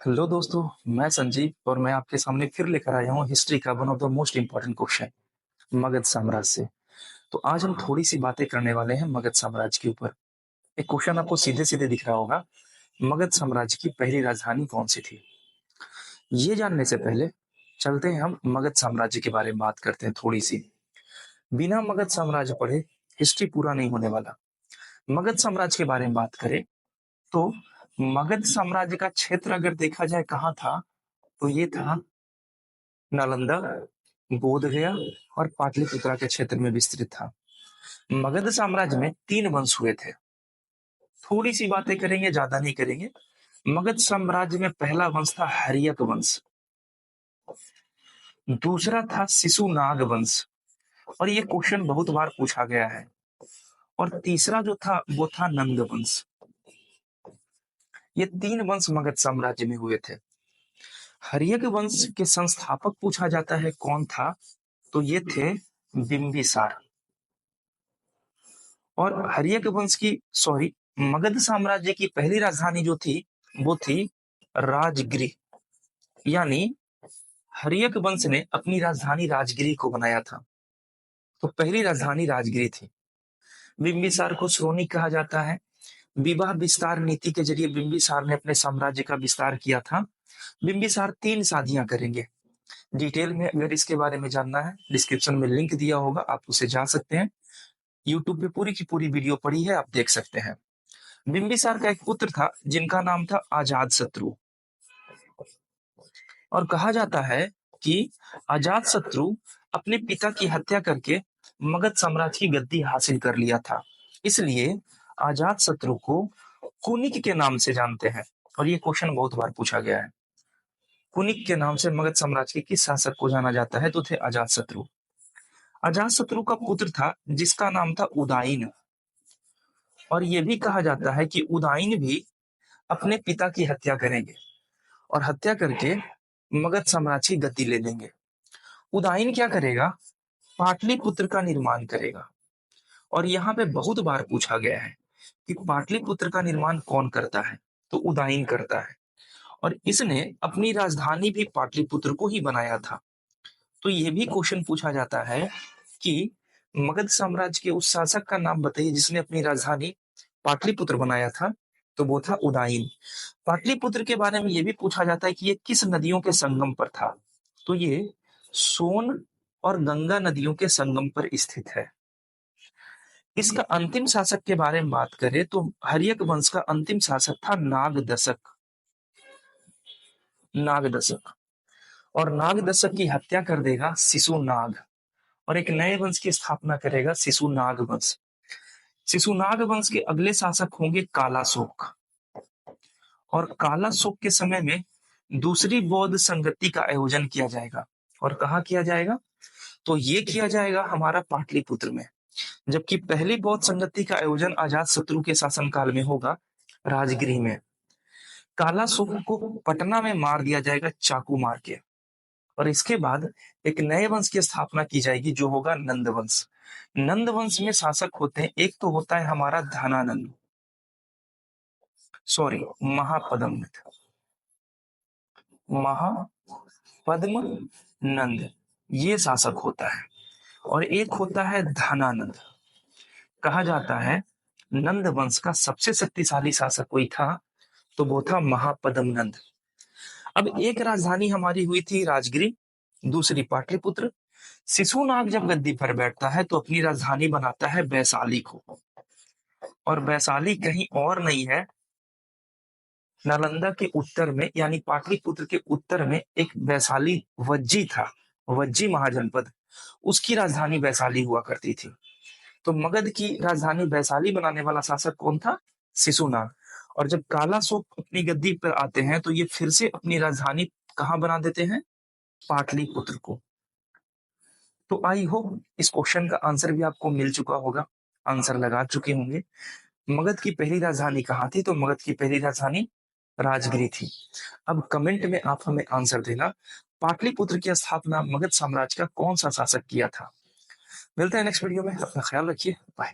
Hello दोस्तों, मैं संजीव और मैं आपके सामने फिर लेकर आया हूँ हिस्ट्री का one of the most important question, Magadh साम्राज्य से। तो आज हम थोड़ी सी बातें करने वाले हैं मगध साम्राज्य के ऊपर। एक क्वेश्चन आपको सीधे सीधे दिख रहा होगा, मगध साम्राज्य की पहली राजधानी कौन सी थी? ये जानने से पहले चलते हैं हम मगध साम्राज्य के बारे में बात करते हैं थोड़ी सी। बिना मगध साम्राज्य पढ़े हिस्ट्री पूरा नहीं होने वाला। मगध साम्राज्य के बारे में बात करें तो मगध साम्राज्य का क्षेत्र अगर देखा जाए कहाँ था, तो ये था नालंदा, बोधगया और पाटलिपुत्रा के क्षेत्र में विस्तृत था। मगध साम्राज्य में 3 वंश हुए थे। थोड़ी सी बातें करेंगे, ज्यादा नहीं करेंगे। मगध साम्राज्य में पहला वंश था हर्यक वंश, दूसरा था शिशुनाग वंश, और ये क्वेश्चन बहुत बार पूछा गया है। और तीसरा जो था वो था नंद वंश। ये 3 वंश मगध साम्राज्य में हुए थे। हर्यक वंश के संस्थापक पूछा जाता है कौन था, तो ये थे बिंबिसार। और हर्यक वंश की मगध साम्राज्य की पहली राजधानी जो थी वो थी राजगिरी। यानी हर्यक वंश ने अपनी राजधानी राजगिरी को बनाया था, तो पहली राजधानी राजगिरी थी। बिंबिसार को श्रोणिक कहा जाता है। विवाह विस्तार नीति के जरिए बिंबिसार ने अपने साम्राज्य का विस्तार किया था। बिंबिसार 3 शादियां करेंगे। डिटेल में अगर इसके बारे में जानना है, डिस्क्रिप्शन में लिंक दिया होगा, आप उसे जा सकते हैं। यूट्यूब पे पूरी की पूरी वीडियो पड़ी है, आप देख सकते हैं। बिंबिसार का एक पुत्र था जिनका नाम था अजात शत्रु। और कहा जाता है कि अजात शत्रु अपने पिता की हत्या करके मगध साम्राज्य की गद्दी हासिल कर लिया था। इसलिए अजात शत्रु को कुनिक के नाम से जानते हैं। और ये क्वेश्चन बहुत बार पूछा गया है, कुनिक के नाम से मगध साम्राज्य के किस शासक को जाना जाता है, तो थे अजात शत्रु। अजात शत्रु का पुत्र था जिसका नाम था उदाइन। और यह भी कहा जाता है कि उदाइन भी अपने पिता की हत्या करेंगे और हत्या करके मगध साम्राज्य की गद्दी ले लेंगे। उदाइन क्या करेगा? पाटलिपुत्र का निर्माण करेगा। और यहाँ पे बहुत बार पूछा गया है कि पाटलिपुत्र का निर्माण कौन करता है, तो उदाइन करता है। और इसने अपनी राजधानी भी पाटलिपुत्र को ही बनाया था। तो यह भी क्वेश्चन पूछा जाता है कि मगध साम्राज्य के उस शासक का नाम बताइए जिसने अपनी राजधानी पाटलिपुत्र बनाया था, तो वो था उदाइन। पाटलिपुत्र के बारे में यह भी पूछा जाता है कि ये किस नदियों के संगम पर था, तो ये सोन और गंगा नदियों के संगम पर स्थित है। इसका अंतिम शासक के बारे में बात करें तो हर्यक वंश का अंतिम शासक था नागदशक। नागदशक और नागदशक की हत्या कर देगा शिशुनाग, और एक नए वंश की स्थापना करेगा शिशुनाग वंश। शिशुनाग वंश के अगले शासक होंगे कालाशोक। और कालाशोक के समय में दूसरी बौद्ध संगति का आयोजन किया जाएगा। और कहाँ किया जाएगा? तो ये किया जाएगा हमारा पाटलिपुत्र में। जबकि पहली बौद्ध संगति का आयोजन अजात शत्रु के शासनकाल में होगा, राजगिरी में। कालाशोक को पटना में मार दिया जाएगा चाकू मार के। और इसके बाद एक नए वंश की स्थापना की जाएगी जो होगा नंद वंश। नंद वंश में शासक होते हैं, एक तो होता है हमारा धनानंद, महापद्मनंद। महापद्म नंद ये शासक होता है। और एक होता है धनानंद। कहा जाता है नंद वंश का सबसे शक्तिशाली शासक कोई था, तो वो था महापद्मनंद। अब एक राजधानी हमारी हुई थी राजगिरी, दूसरी पाटलिपुत्र। शिशुनाग जब गद्दी पर बैठता है तो अपनी राजधानी बनाता है वैशाली को। और वैशाली कहीं और नहीं है, नालंदा के उत्तर में, यानी पाटलिपुत्र के उत्तर में एक वैशाली वज्जी था, वज्जी महाजनपद, उसकी राजधानी वैशाली हुआ करती थी। तो मगध की राजधानी वैशाली बनाने वाला शासक कौन था? शिशुनाग। और जब कालाशोक अपनी गद्दी पर आते हैं तो ये फिर से अपनी राजधानी कहाँ बना देते हैं? पाटलिपुत्र को। तो आई होप इस क्वेश्चन का आंसर भी आपको मिल चुका होगा, आंसर लगा चुके होंगे। मगध की पहली राजधानी कहाँ थी? तो मगध की पहली राजधानी राजगिरी थी। अब कमेंट में आप हमें आंसर देना, पाटलिपुत्र की स्थापना मगध साम्राज्य का कौन सा शासक किया था? मिलते हैं नेक्स्ट वीडियो में, अपना ख्याल रखिए, बाय।